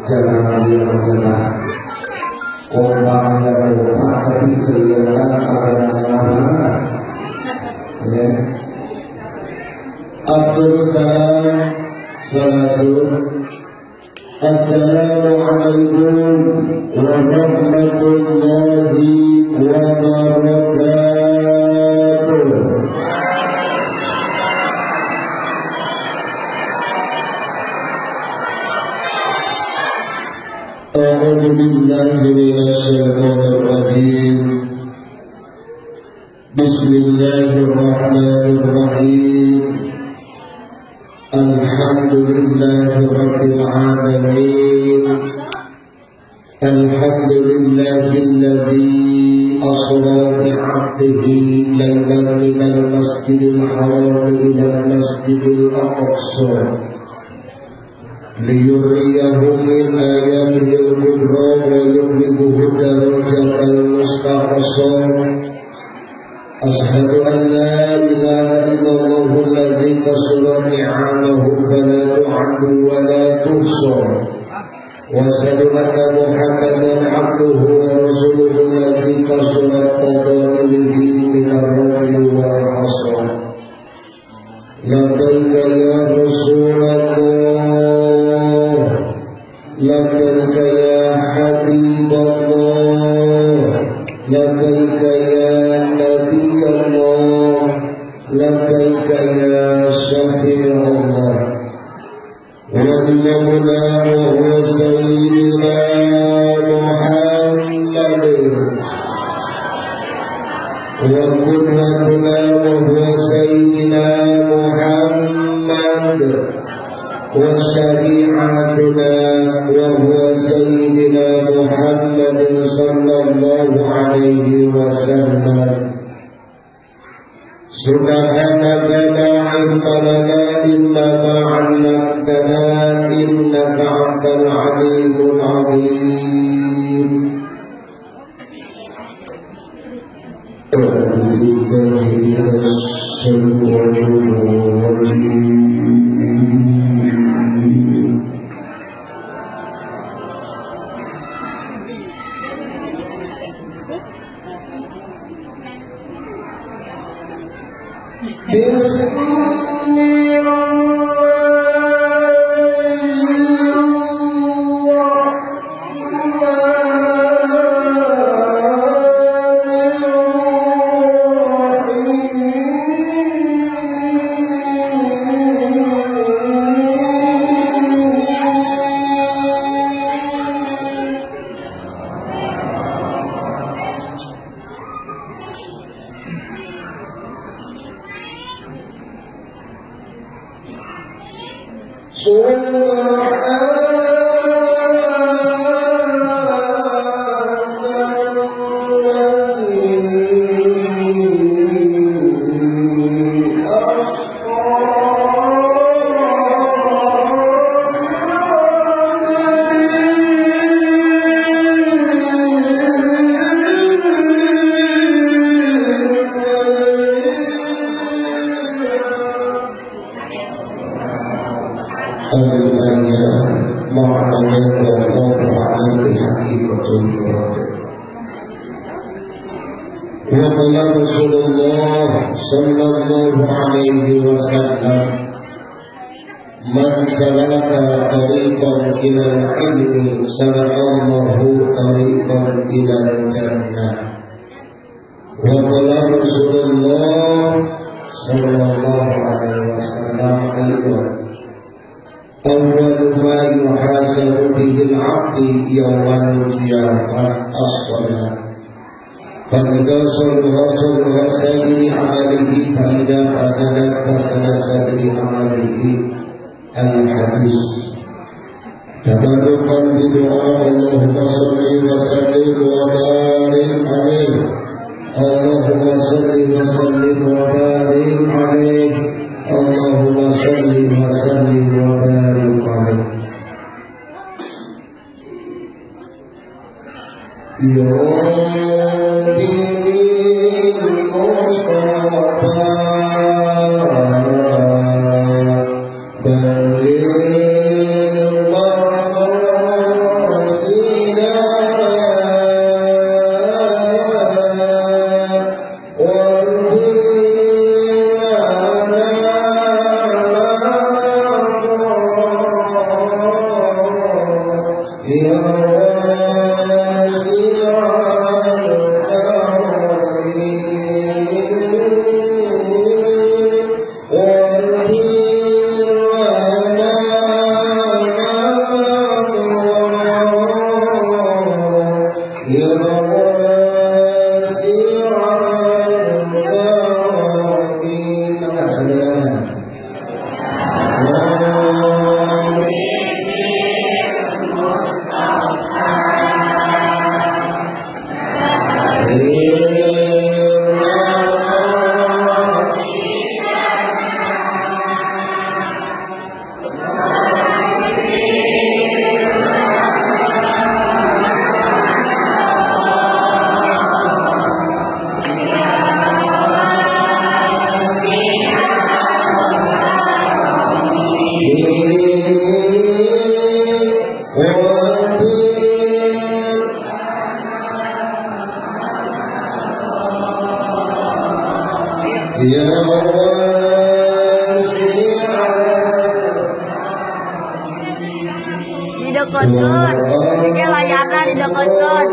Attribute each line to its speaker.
Speaker 1: Jangan dia menyerah. Orang yang lupa tapi kelihatan agamanya. Ya. Abdul Salam Salasun. Assalamualaikum warahmatullahi wabarakatuh. أعوذ بالله من الشيطان الرجيم بسم الله الرحمن الرحيم الحمد لله رب العالمين الحمد لله الذي أسرى بعبده ليلا من المسجد الحرام إلى المسجد الأقصى ليريه من آياته الكبرى ويبلغه الدرجة المستقصى أشهد أن لا إله إلا الله الذي قصر نعمه فلا تعد ولا تحصى وأشهد أن محمدا عبده ورسوله الذي قصرت فضائله من الرجل والعصا لبيك يا رسول الله لبيك يا حبيب الله لبيك يا نبي الله لبيك يا شفيع الله وإمامنا وهو سيدنا محمد وقدوتنا وهو سيدنا محمد وشريعتنا وهو سيدنا محمد صلى الله عليه وسلم سبحانك لا علم لنا إلا ما علمتنا إنك أنت العليم العظيم أعوذ بالله من الشيطان الرجيم وقال رسول الله صلى الله عليه وسلم من سلك طريقا إلى العلم سلك الله طريقا إلى الجنة وقال رسول الله صلى الله عليه وسلم أيضا أول ما يحاسب به العبد يوم القيامة الصلاة فإذا صلى سائر عمله فإذا فسد سائر عمله الحديث تبركا بدعاء اللهم صل وسلم وبارك عليه اللهم صل وسلم وبارك عليه اللهم صل وسلم وبارك عليه
Speaker 2: Dideketin, jadi layarnya dideketin.